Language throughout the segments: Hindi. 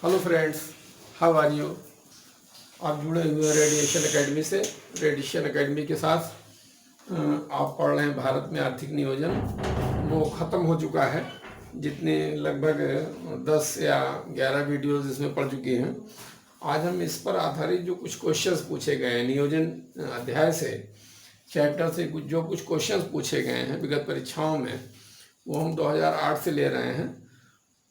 Hello friends, how are you. आप जुड़े हुए हैं रेडिएशन एकेडमी से। रेडिएशन एकेडमी के साथ आप पढ़ रहे हैं भारत में आर्थिक नियोजन। वो ख़त्म हो चुका है। जितने लगभग 10 या 11 वीडियोज़ इसमें पढ़ चुके हैं। आज हम इस पर आधारित जो कुछ क्वेश्चंस पूछे गए हैं नियोजन अध्याय से, चैप्टर से जो कुछ क्वेश्चंस पूछे गए हैं विगत परीक्षाओं में, वो हम 2008 से ले रहे हैं।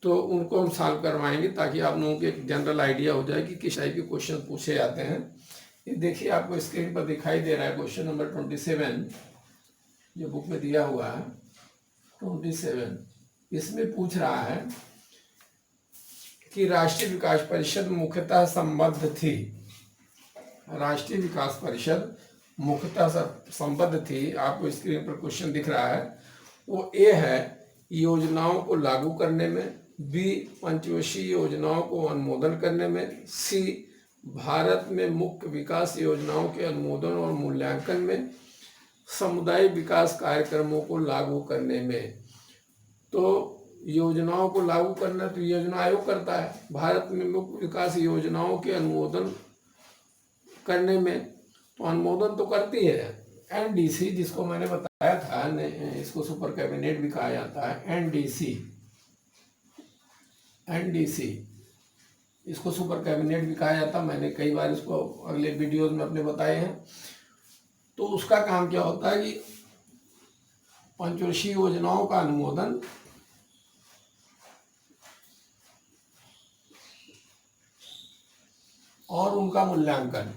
तो उनको हम सॉल्व करवाएंगे ताकि आप लोगों को एक जनरल आइडिया हो जाए कि किस टाइप के क्वेश्चन पूछे जाते हैं। ये देखिए, आपको स्क्रीन पर दिखाई दे रहा है क्वेश्चन नंबर 27 जो बुक में दिया हुआ है। 27 इसमें पूछ रहा है कि राष्ट्रीय विकास परिषद मुख्यतः संबद्ध थी। राष्ट्रीय विकास परिषद मुख्यतः संबद्ध थी। आपको स्क्रीन पर क्वेश्चन दिख रहा है। वो ए है योजनाओं को लागू करने में, बी पंचवर्षीय योजनाओं को अनुमोदन करने में, सी भारत में मुख्य विकास योजनाओं के अनुमोदन और मूल्यांकन में, सामुदायिक विकास कार्यक्रमों को लागू करने में। तो योजनाओं को लागू करना तो योजना आयोग करता है। भारत में मुख्य विकास योजनाओं के अनुमोदन करने में तो अनुमोदन तो करती है एनडीसी, जिसको मैंने बताया था, इसको सुपर कैबिनेट भी कहा जाता है। एनडीसी इसको सुपर कैबिनेट भी कहा जाता है। मैंने कई बार इसको अगले वीडियोस में अपने बताए हैं। तो उसका काम क्या होता है कि पंचवर्षीय योजनाओं का अनुमोदन और उनका मूल्यांकन।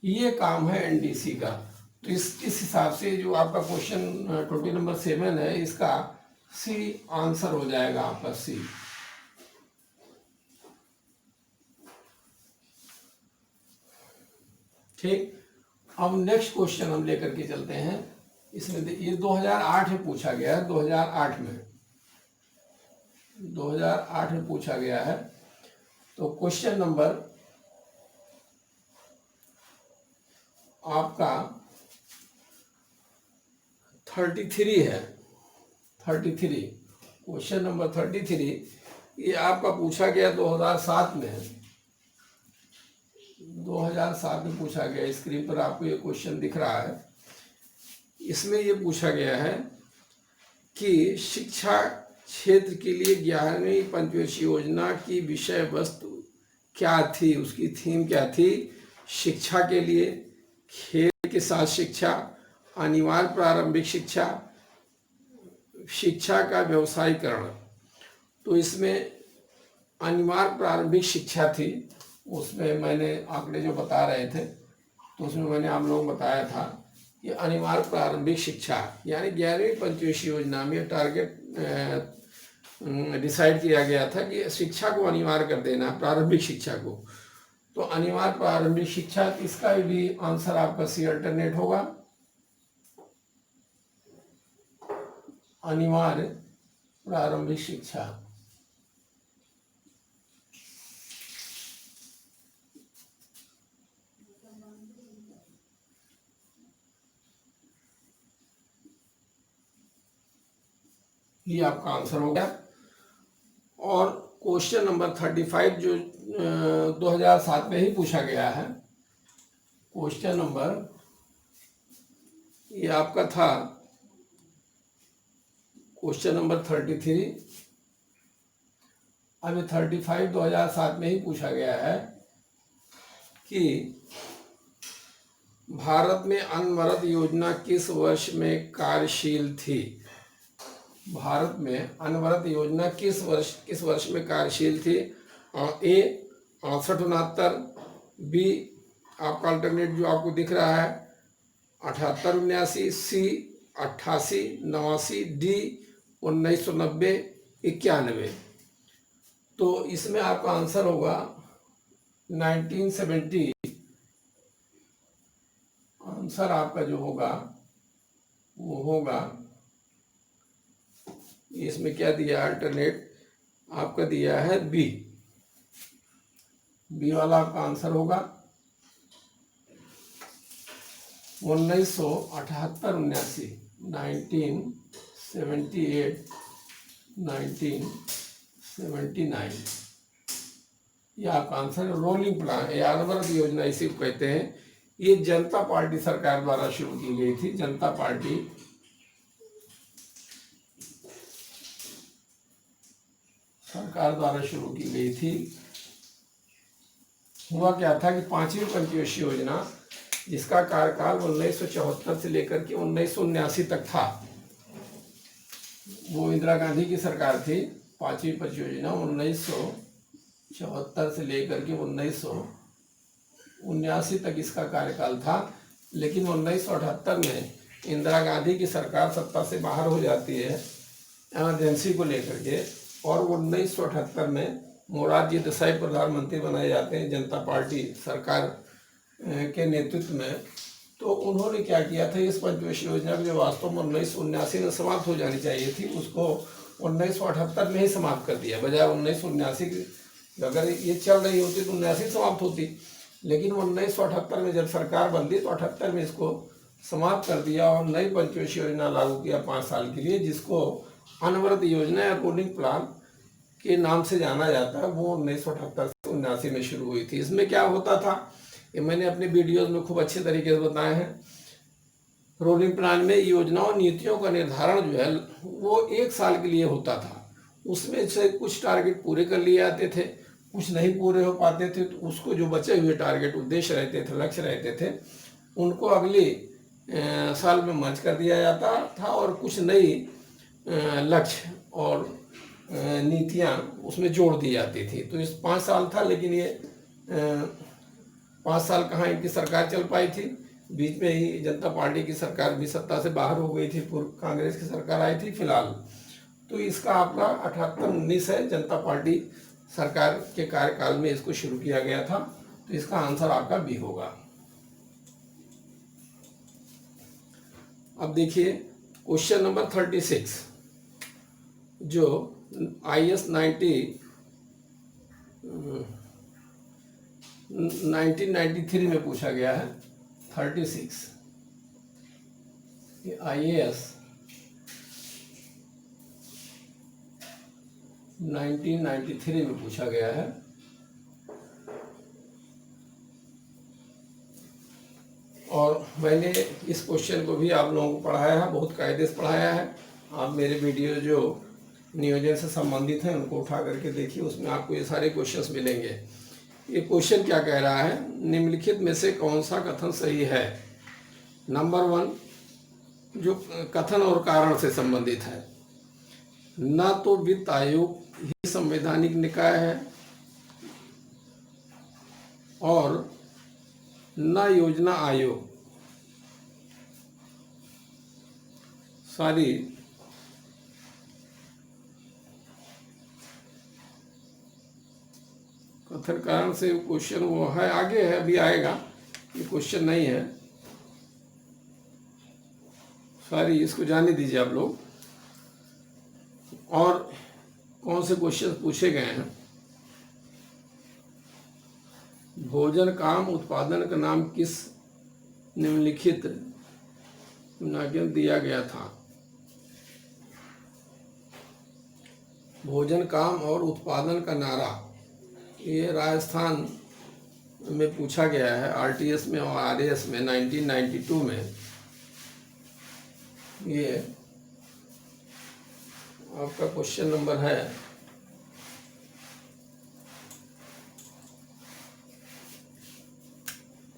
ये काम है एनडीसी का। तो इस हिसाब से जो आपका क्वेश्चन 20 नंबर 7 है, इसका सी आंसर हो जाएगा आपका सी। ठीक, अब नेक्स्ट क्वेश्चन हम लेकर के चलते हैं। इसमें ये 2008 में पूछा गया है। 2008 में पूछा गया है। तो क्वेश्चन नंबर आपका 33 है। 33 क्वेश्चन नंबर 33 ये आपका पूछा गया 2007 में। 2007 में पूछा गया। स्क्रीन पर आपको ये क्वेश्चन दिख रहा है। इसमें ये पूछा गया है कि शिक्षा क्षेत्र के लिए 11वीं पंचवर्षीय योजना की विषय वस्तु क्या थी, उसकी थीम क्या थी। शिक्षा के लिए, खेल के साथ शिक्षा, अनिवार्य प्रारंभिक शिक्षा, शिक्षा का व्यवसायीकरण। तो इसमें अनिवार्य प्रारंभिक शिक्षा थी। उसमें मैंने आंकड़े जो बता रहे थे, तो उसमें मैंने आप लोगों को बताया था कि अनिवार्य प्रारंभिक शिक्षा यानी 11वीं पंचवर्षीय योजना में टारगेट डिसाइड किया गया था कि शिक्षा को अनिवार्य कर देना, प्रारंभिक शिक्षा को। तो अनिवार्य प्रारंभिक शिक्षा, इसका भी आंसर आपका सी अल्टरनेट होगा। अनिवार्य प्रारंभिक शिक्षा। ये आपका आंसर हो गया। और क्वेश्चन नंबर 35 जो 2007 में ही पूछा गया है। क्वेश्चन नंबर ये आपका था क्वेश्चन नंबर 33। अभी 35 2007 में ही पूछा गया है कि भारत में अनवरत योजना किस वर्ष में कार्यशील थी। भारत में अनवरत योजना किस वर्ष में कार्यशील थी। ए 68-69, बी आपका अल्टरनेट जो आपको दिख रहा है 78-79, सी 88-89, डी 1990-91। तो इसमें आपका आंसर होगा 1970। आंसर आपका जो होगा वो होगा, इसमें क्या दिया अल्टरनेट आपका दिया है बी बी वाला आपका आंसर होगा 1978-79, 1978-1979, ये आपका आंसर है। रोलिंग प्लान या अनवरत योजना इसी को कहते हैं। ये जनता पार्टी सरकार द्वारा शुरू की गई थी। जनता पार्टी सरकार द्वारा शुरू की गई थी। हुआ क्या था कि 5वीं पंचवर्षीय योजना, जिसका कार्यकाल 1974 से लेकर के 1979 तक था, वो इंदिरा गांधी की सरकार थी। 5वीं पंचवर्षीय योजना 1974 से लेकर के 1979 तक इसका कार्यकाल था। लेकिन 1978 में इंदिरा गांधी की सरकार सत्ता से बाहर हो जाती है इमरजेंसी को लेकर के, और 1978 में मोरारजी देसाई प्रधानमंत्री बनाए जाते हैं जनता पार्टी सरकार के नेतृत्व में। तो उन्होंने क्या किया था, इस पंचवर्षीय योजना जो वास्तव में 1979 में समाप्त हो जानी चाहिए थी, उसको 1978 में ही समाप्त कर दिया, बजाय 1979 की। अगर ये चल रही होती तो 79 समाप्त होती, लेकिन 1978 में जब सरकार बदली तो 78 में इसको समाप्त कर दिया और नई पंचवर्षीय योजना लागू किया 5 साल के लिए, जिसको अनवरत योजना या रोलिंग प्लान के नाम से जाना जाता है। वो 1978 से 79 में शुरू हुई थी। इसमें क्या होता था, ये मैंने अपने वीडियोज में खूब अच्छे तरीके से बताए हैं। रोलिंग प्लान में योजनाओं नीतियों का निर्धारण जो है वो 1 साल के लिए होता था। उसमें से कुछ टारगेट पूरे कर लिए जाते थे, कुछ नहीं पूरे हो पाते थे, तो उसको जो बचे हुए टारगेट, उद्देश्य रहते थे, लक्ष्य रहते थे, उनको अगले साल में मर्ज कर दिया जाता था और कुछ नई लक्ष्य और नीतियाँ उसमें जोड़ दी जाती थी। तो इस 5 साल था, लेकिन ये 5 साल कहाँ इनकी सरकार चल पाई थी। बीच में ही जनता पार्टी की सरकार भी सत्ता से बाहर हो गई थी, पूर्व कांग्रेस की सरकार आई थी फिलहाल। तो इसका आपका 78-19 है, जनता पार्टी सरकार के कार्यकाल में इसको शुरू किया गया था। तो इसका आंसर आपका बी होगा। अब देखिए क्वेश्चन नंबर 36, जो IS 1993 में पूछा गया है। 36 IAS 1993 में पूछा गया है। और मैंने इस क्वेश्चन को भी आप लोगों को पढ़ाया है, बहुत कायदे से पढ़ाया है। आप मेरे वीडियो जो नियोजन से संबंधित हैं उनको उठा करके देखिए, उसमें आपको ये सारे क्वेश्चंस मिलेंगे। ये क्वेश्चन क्या कह रहा है, निम्नलिखित में से कौन सा कथन सही है। नंबर 1 जो कथन और कारण से संबंधित है, न तो वित्त आयोग ही संवैधानिक निकाय है और न योजना आयोग। सारी कथन कारण से क्वेश्चन वो है, आगे है, अभी आएगा, ये क्वेश्चन नहीं है। सारी इसको जाने दीजिए आप लोग। और कौन से क्वेश्चन पूछे गए हैं, भोजन काम उत्पादन का नाम किस निम्नलिखित नाम दिया गया था। भोजन काम और उत्पादन का नारा, ये राजस्थान में पूछा गया है, RTS में और RAS में 1992 में। ये आपका क्वेश्चन नंबर है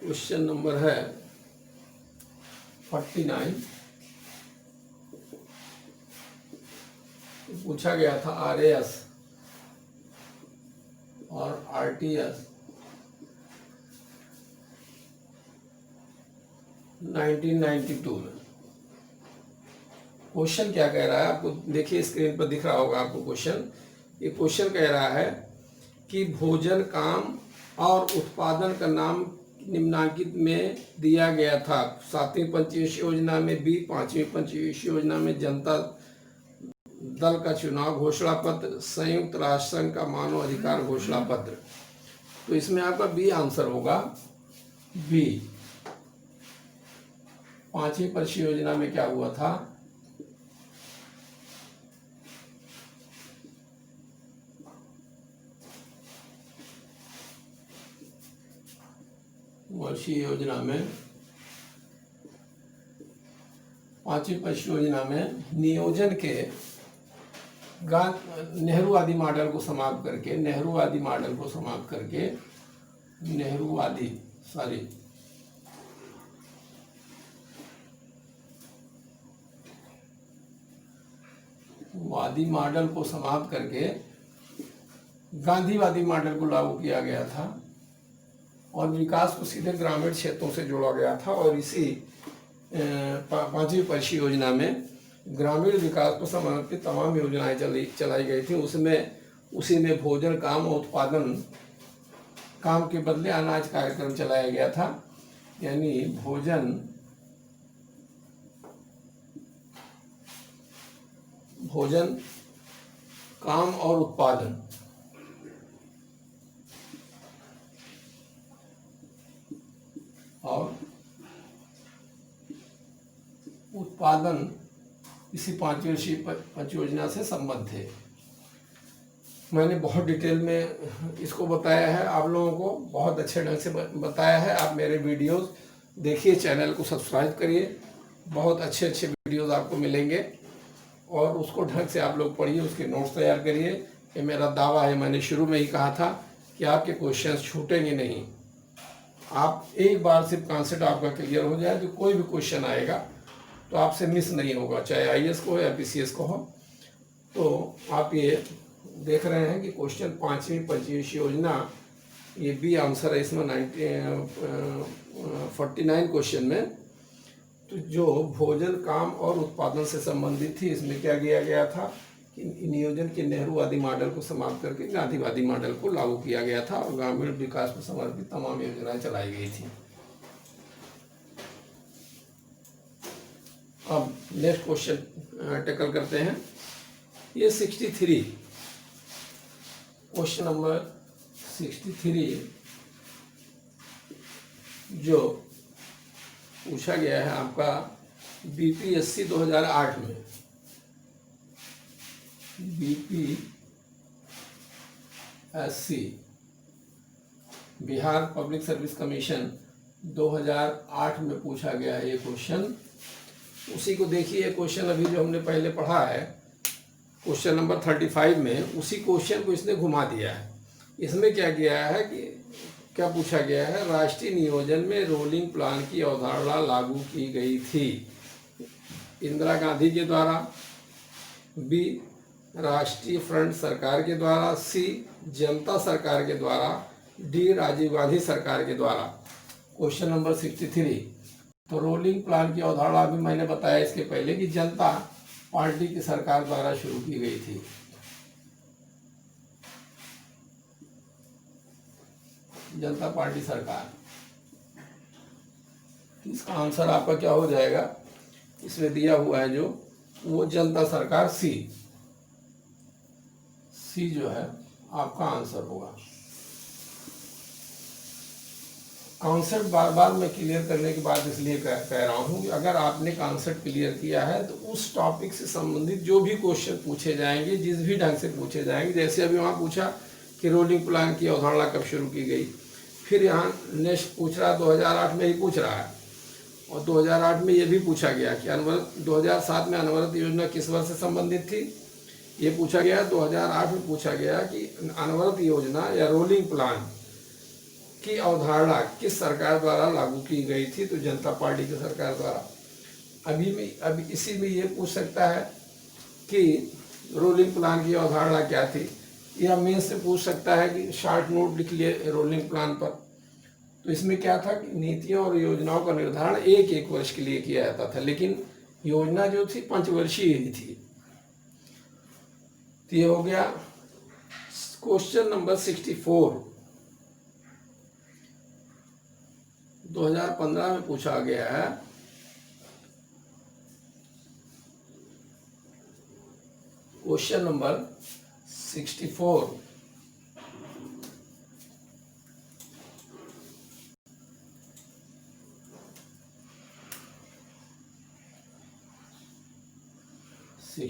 क्वेश्चन नंबर है 49। पूछा गया था RAS और RTS 1992 में। क्वेश्चन क्या कह रहा है, आपको देखिए स्क्रीन पर दिख रहा होगा आपको क्वेश्चन। ये क्वेश्चन कह रहा है कि भोजन काम और उत्पादन का नाम निम्नांकित में दिया गया था। 7वीं पंचवर्षीय योजना में बी, 5वीं पंचवर्षीय योजना में जनता दल का चुनाव घोषणा पत्र, संयुक्त राष्ट्र संघ का मानव अधिकार घोषणा पत्र। तो इसमें आपका बी आंसर होगा, बी। 5वीं पंचवर्षीय योजना में क्या हुआ था? वर्षीय योजना में, 5वीं पंचवर्षीय योजना में नियोजन के नेहरूवादी मॉडल को समाप्त करके, नेहरूवादी मॉडल को समाप्त करके, नेहरूवादी वादी मॉडल को समाप्त करके गांधीवादी मॉडल को लागू किया गया था और विकास को सीधे ग्रामीण क्षेत्रों से जोड़ा गया था। और इसी 5वीं पंचवर्षीय योजना में ग्रामीण विकास को समर्पित तमाम योजनाएं चलाई गई थी। उसी में भोजन, काम और उत्पादन, काम के बदले अनाज कार्यक्रम चलाया गया था। यानी भोजन, काम और उत्पादन, इसी 5वीं पंचवर्षीय योजना से संबद्ध थे। मैंने बहुत डिटेल में इसको बताया है, आप लोगों को बहुत अच्छे ढंग से बताया है। आप मेरे वीडियोस देखिए, चैनल को सब्सक्राइब करिए, बहुत अच्छे अच्छे वीडियोस आपको मिलेंगे और उसको ढंग से आप लोग पढ़िए, उसके नोट्स तैयार करिए। ये मेरा दावा है, मैंने शुरू में ही कहा था कि आपके क्वेश्चंस छूटेंगे नहीं। आप एक बार सिर्फ कॉन्सेप्ट आपका क्लियर हो जाए तो कोई भी क्वेश्चन आएगा तो आपसे मिस नहीं होगा, चाहे आईएएस को हो या पीसीएस को हो। तो आप ये देख रहे हैं कि क्वेश्चन 5वीं पंचवर्षीय योजना, ये बी आंसर है इसमें 49 क्वेश्चन में। तो जो भोजन, काम और उत्पादन से संबंधित थी, इसमें क्या किया गया था कि नियोजन के नेहरूवादी मॉडल को समाप्त करके गांधीवादी मॉडल को लागू किया गया था और ग्रामीण विकास को समर्पित तमाम योजनाएं चलाई गई थी। अब नेक्स्ट क्वेश्चन टैकल करते हैं। ये 63 क्वेश्चन नंबर 63 जो पूछा गया है आपका बीपीएससी 2008 में, BPSC Bihar public service commission 2008 में पूछा गया है ये क्वेश्चन। उसी को देखिए, क्वेश्चन अभी जो हमने पहले पढ़ा है क्वेश्चन नंबर 35 में, उसी क्वेश्चन को इसने घुमा दिया है। इसमें क्या किया है कि क्या पूछा गया है, राष्ट्रीय नियोजन में रोलिंग प्लान की अवधारणा लागू की गई थी। इंदिरा गांधी के द्वारा, बी राष्ट्रीय फ्रंट सरकार के द्वारा, सी जनता सरकार के द्वारा, डी राजीव गांधी सरकार के द्वारा। Question number 63। तो रोलिंग प्लान की अवधारणा भी मैंने बताया इसके पहले कि जनता पार्टी की सरकार द्वारा शुरू की गई थी। जनता पार्टी सरकार, इसका आंसर आपका क्या हो जाएगा, इसमें दिया हुआ है जो वो जनता सरकार, सी जो है आपका आंसर होगा। कॉन्सेप्ट बार बार मैं क्लियर करने के बाद इसलिए कह रहा हूँ कि अगर आपने कॉन्सेप्ट क्लियर किया है तो उस टॉपिक से संबंधित जो भी क्वेश्चन पूछे जाएंगे, जिस भी ढंग से पूछे जाएंगे, जैसे अभी वहाँ पूछा कि रोलिंग प्लान की अवधारणा कब शुरू की गई, फिर यहाँ नेक्स्ट पूछ रहा 2008 में ही पूछ रहा है और 2008 में ये भी पूछा गया कि 2007 में अनवरत योजना किस वर्ष से संबंधित थी, ये पूछा गया। 2008 में पूछा गया कि अनवरत योजना या रोलिंग प्लान की अवधारणा किस सरकार द्वारा लागू की गई थी, तो जनता पार्टी की सरकार द्वारा। अभी इसी में ये पूछ सकता है कि रोलिंग प्लान की अवधारणा क्या थी, या मेन से पूछ सकता है कि शॉर्ट नोट लिख लिए रोलिंग प्लान पर। तो इसमें क्या था कि नीतियों और योजनाओं का निर्धारण एक वर्ष के लिए किया जाता था, लेकिन योजना जो थी 5 वर्षीय ही थी। तो ये हो गया क्वेश्चन नंबर 64। 2015 में पूछा गया है। क्वेश्चन नंबर 64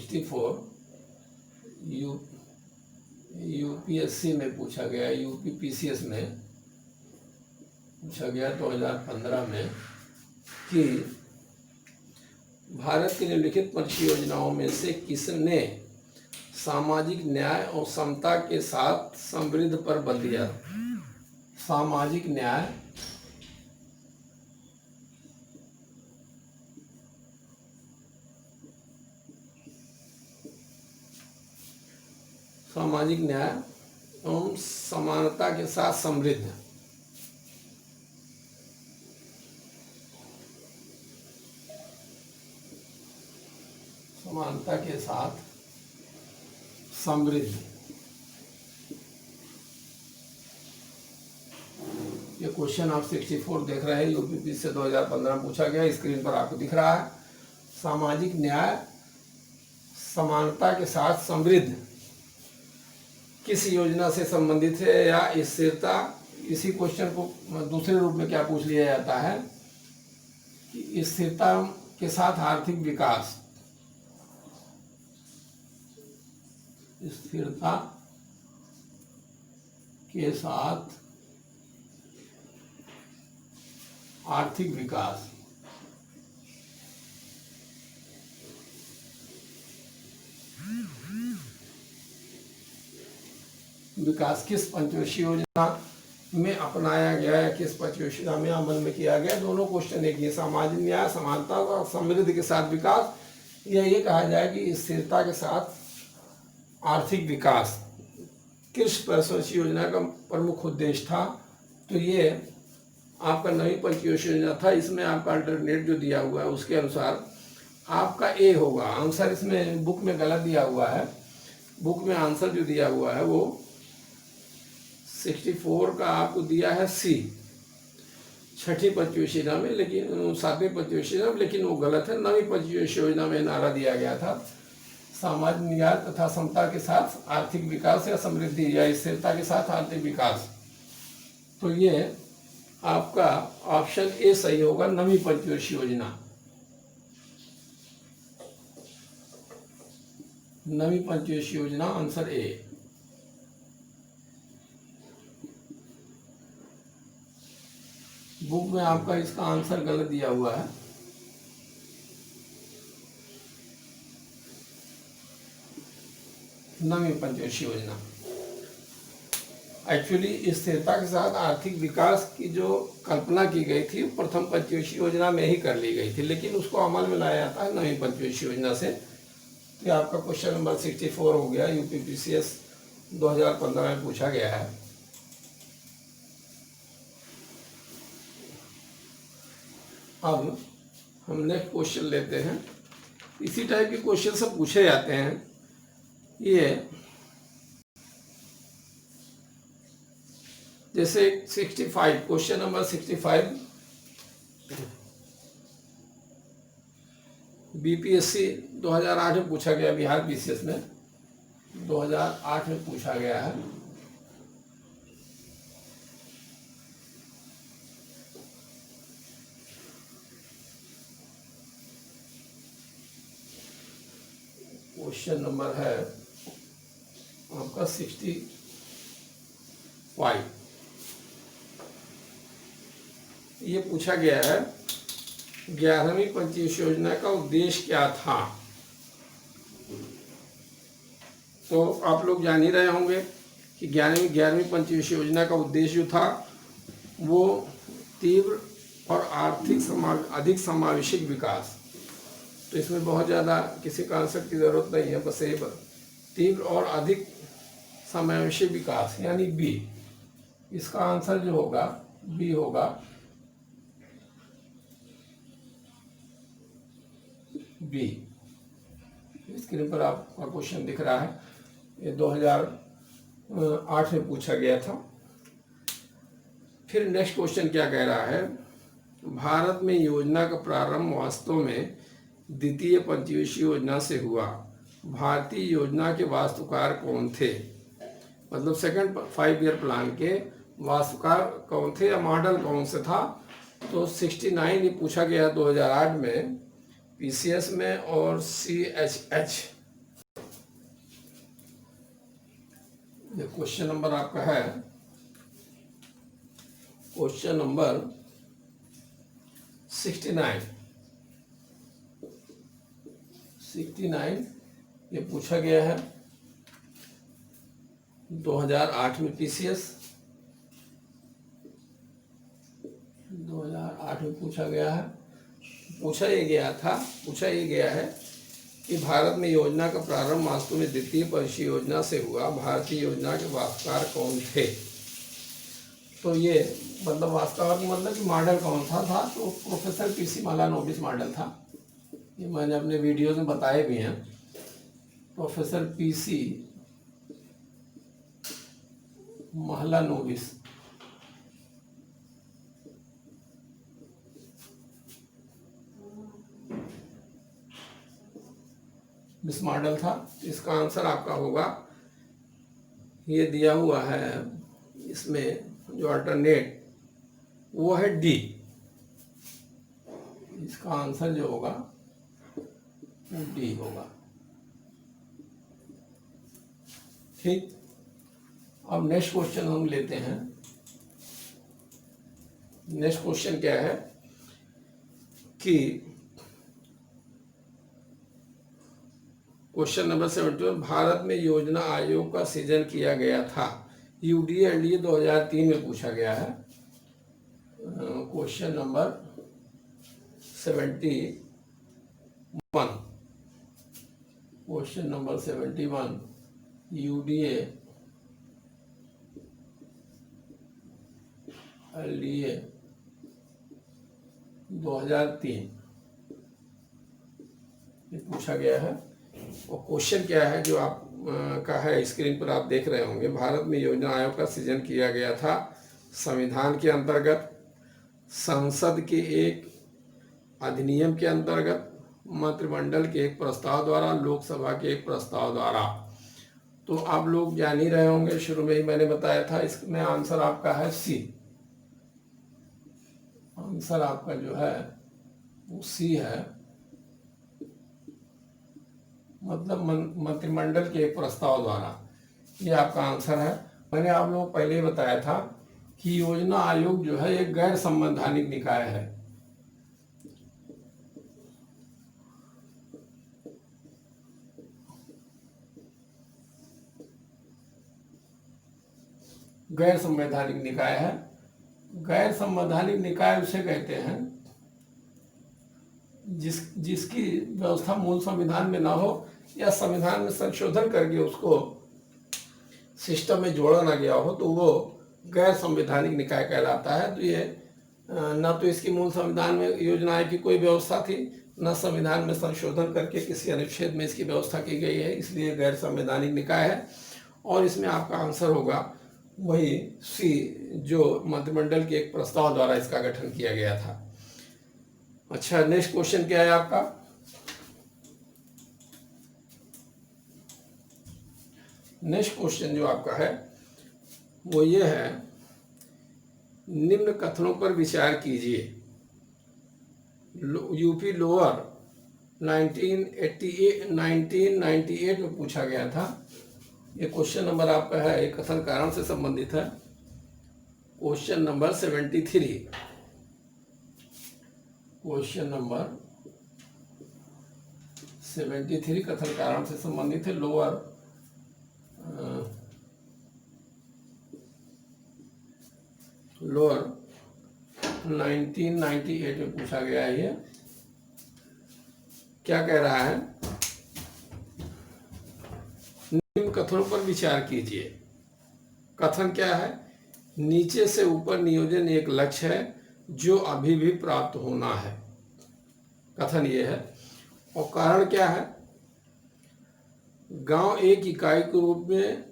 64 यूपीएससी में पूछा गया, यूपीपीसीएस में पूछा गया 2015 में कि भारत की निम्नलिखित परियोजनाओं में से किसने सामाजिक न्याय और समता के साथ समृद्ध पर बल दिया। सामाजिक न्याय, सामाजिक न्याय एवं समानता के साथ समृद्ध। समानता के साथ समृद्ध, ये क्वेश्चन आप 64 देख रहे हैं, यूपीपी से 2015 में पूछा गया। स्क्रीन पर आपको दिख रहा है। सामाजिक न्याय समानता के साथ समृद्ध किस योजना से संबंधित है या स्थिरता। इसी क्वेश्चन को दूसरे रूप में क्या पूछ लिया जाता है कि स्थिरता के साथ आर्थिक विकास। स्थिरता के साथ आर्थिक विकास। विकास किस पंचवर्षीय योजना में अपनाया गया है, किस पंचवर्षीय योजना में अमल में किया गया। दोनों क्वेश्चन एक ही, सामाजिक न्याय, समानता और समृद्धि के साथ विकास, या ये कहा जाए कि स्थिरता के साथ आर्थिक विकास किस पंचवर्षीय योजना का प्रमुख उद्देश्य था। तो ये आपका नई पंचवर्षीय योजना था। इसमें आपका अल्टरनेट जो दिया हुआ है उसके अनुसार आपका ए होगा आंसर। इसमें बुक में गलत दिया हुआ है। बुक में आंसर जो दिया हुआ है वो 64 का आपको दिया है सी, छठी पंचवर्षीय योजना में, लेकिन 7वीं पंचवर्षीय योजना में, लेकिन वो गलत है। नवी पंचवर्षीय योजना में नारा दिया गया था सामाजिक न्याय तथा समता के साथ आर्थिक विकास या समृद्धि या स्थिरता के साथ आर्थिक विकास। तो ये आपका ऑप्शन ए सही होगा, नवी पंचवर्षीय योजना। नवी पंचवर्षीय योजना आंसर ए। बुक में आपका इसका आंसर गलत दिया हुआ है। नवी पंचवर्षीय योजना एक्चुअली स्थिरता के साथ आर्थिक विकास की जो कल्पना की गई थी प्रथम पंचवर्षीय योजना में ही कर ली गई थी, लेकिन उसको अमल में लाया जाता है नवी पंचवर्षीय योजना से। तो आपका क्वेश्चन नंबर 64 हो गया, यूपीपीसीएस 2015 में पूछा गया है। अब हम नेक्स्ट क्वेश्चन लेते हैं। इसी टाइप के क्वेश्चन सब पूछे जाते हैं। ये जैसे 65, क्वेश्चन नंबर 65 बीपीएससी 2008 में पूछा गया, बिहार बीसीएस में 2008 में पूछा गया है। क्वेश्चन नंबर है आपका 65। ये पूछा गया है 11वीं पंचवर्षीय योजना का उद्देश्य क्या था। तो आप लोग जान ही रहे होंगे कि 11वीं पंचवर्षीय योजना का उद्देश्य जो था वो तीव्र और अधिक समावेशी विकास। तो इसमें बहुत ज़्यादा किसी कॉन्सेप्ट की ज़रूरत नहीं है, बस ये तीव्र और अधिक समावेशी विकास यानी बी। इसका आंसर जो होगा बी होगा। बी स्क्रीन पर आपका क्वेश्चन दिख रहा है, ये 2008 में पूछा गया था। फिर नेक्स्ट क्वेश्चन क्या कह रहा है, भारत में योजना का प्रारंभ वास्तव में द्वितीय पंचवर्षीय योजना से हुआ। भारतीय योजना के वास्तुकार कौन थे, मतलब सेकंड 5 ईयर प्लान के वास्तुकार कौन थे या मॉडल कौन से था। तो 69 ये पूछा गया 2008 में पीसीएस में और सीएचएच ये क्वेश्चन नंबर आपका है, क्वेश्चन नंबर 69 ये पूछा गया है 2008 में, पीसीएस 2008 में पूछा गया है। पूछा ये गया है कि भारत में योजना का प्रारंभ वास्तव में द्वितीय पंचीय योजना से हुआ। भारतीय योजना के वास्तुकार कौन थे? तो ये मतलब वास्तुकार मतलब कि मॉडल कौन था तो प्रोफेसर पीसी महालनोबिस मॉडल था। ये मैंने अपने वीडियोज में बताए भी हैं। प्रोफेसर पीसी महालनोबिस इस मॉडल था। इसका आंसर आपका होगा, ये दिया हुआ है इसमें जो अल्टरनेट वो है डी। इसका आंसर जो होगा डी होगा। ठीक, अब नेक्स्ट क्वेश्चन हम लेते हैं। नेक्स्ट क्वेश्चन क्या है कि क्वेश्चन नंबर 71, भारत में योजना आयोग का सृजन किया गया था। यूडीए एनडीए 2003 में पूछा गया है। Question number 71, question number 71, UDA LDA 2003 ये पूछा गया है। और क्वेश्चन क्या है जो आप का है स्क्रीन पर आप देख रहे होंगे। भारत में योजना आयोग का सृजन किया गया था संविधान के अंतर्गत, संसद के एक अधिनियम के अंतर्गत, मंत्रिमंडल के एक प्रस्ताव द्वारा, लोकसभा के एक प्रस्ताव द्वारा। तो आप लोग जान ही रहे होंगे, शुरू में ही मैंने बताया था। इसमें आंसर आपका है सी। आंसर आपका जो है वो सी है, मतलब मंत्रिमंडल के एक प्रस्ताव द्वारा। ये आपका आंसर है। मैंने आप लोगों को पहले ही बताया था कि योजना आयोग जो है एक गैर संवैधानिक निकाय है। गैर संवैधानिक निकाय है। गैर संवैधानिक निकाय उसे कहते हैं जिसकी व्यवस्था मूल संविधान में ना हो या संविधान में संशोधन करके उसको सिस्टम में जोड़ा ना गया हो, तो वो गैर संवैधानिक निकाय कहलाता है। तो ये ना तो इसकी मूल संविधान में योजनाएं की कोई व्यवस्था थी, न संविधान में संशोधन करके किसी अनुच्छेद में इसकी व्यवस्था की गई है, इसलिए गैर संवैधानिक निकाय है। और इसमें आपका आंसर होगा वही सी, जो मंत्रिमंडल के एक प्रस्ताव द्वारा इसका गठन किया गया था। अच्छा, नेक्स्ट क्वेश्चन क्या है आपका? नेक्स्ट क्वेश्चन जो आपका है वो ये है, निम्न कथनों पर विचार कीजिए। यूपी लोअर 1998 में पूछा गया था। ये क्वेश्चन नंबर आपका है, एक कथन कारण से संबंधित है। क्वेश्चन नंबर 73, क्वेश्चन नंबर 73 कथन कारण से संबंधित है। लोअर 1998 में पूछा गया है। ये क्या कह रहा है? निम्न कथनों पर विचार कीजिए। कथन क्या है? नीचे से ऊपर नियोजन एक लक्ष्य है जो अभी भी प्राप्त होना है। कथन ये है। और कारण क्या है? गांव एक इकाई के रूप में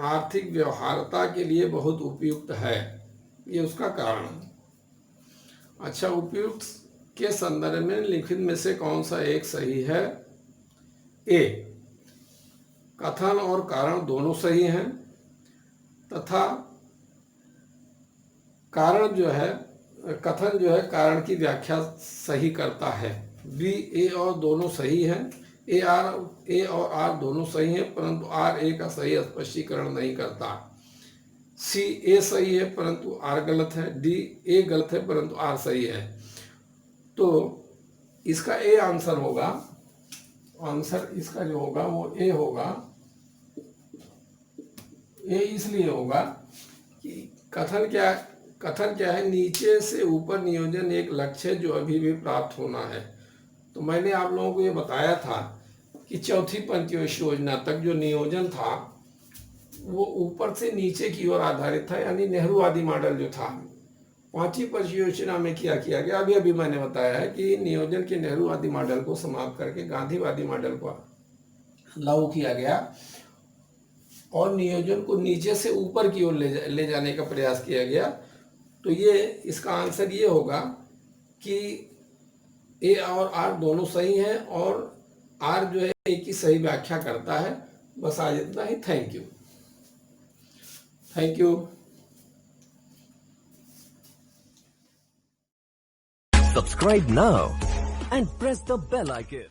आर्थिक व्यवहार्यता के लिए बहुत उपयुक्त है, ये उसका कारण है। अच्छा, उपयुक्त के संदर्भ में लिखित में से कौन सा एक सही है? ए, कथन और कारण दोनों सही हैं तथा कारण जो है, कथन जो है कारण की व्याख्या सही करता है। बी, ए और दोनों सही हैं ए और आर दोनों सही हैं परंतु आर ए का सही स्पष्टीकरण नहीं करता। सी ए सही है परंतु आर गलत है। डी ए गलत है परंतु आर सही है। तो इसका ए आंसर होगा, आंसर इसका जो होगा वो ए होगा। ये इसलिए होगा कि कथन क्या है, नीचे से ऊपर नियोजन एक लक्ष्य है जो अभी भी प्राप्त होना है। तो मैंने आप लोगों को ये बताया था कि चौथी पंचवर्षीय योजना तक जो नियोजन था वो ऊपर से नीचे की ओर आधारित था, यानी नेहरूवादी मॉडल जो था। पांचवी पंचवर्षीय योजना में क्या किया गया, अभी मैंने बताया है कि नियोजन के नेहरूवादी मॉडल को समाप्त करके गांधीवादी मॉडल को लागू किया गया और नियोजन को नीचे से ऊपर की ओर ले जाने का प्रयास किया गया। तो ये इसका आंसर ये होगा कि ए और आर दोनों सही हैं और आर जो है ए की सही व्याख्या करता है। बस आज इतना ही। Thank you. Subscribe now and press the bell icon.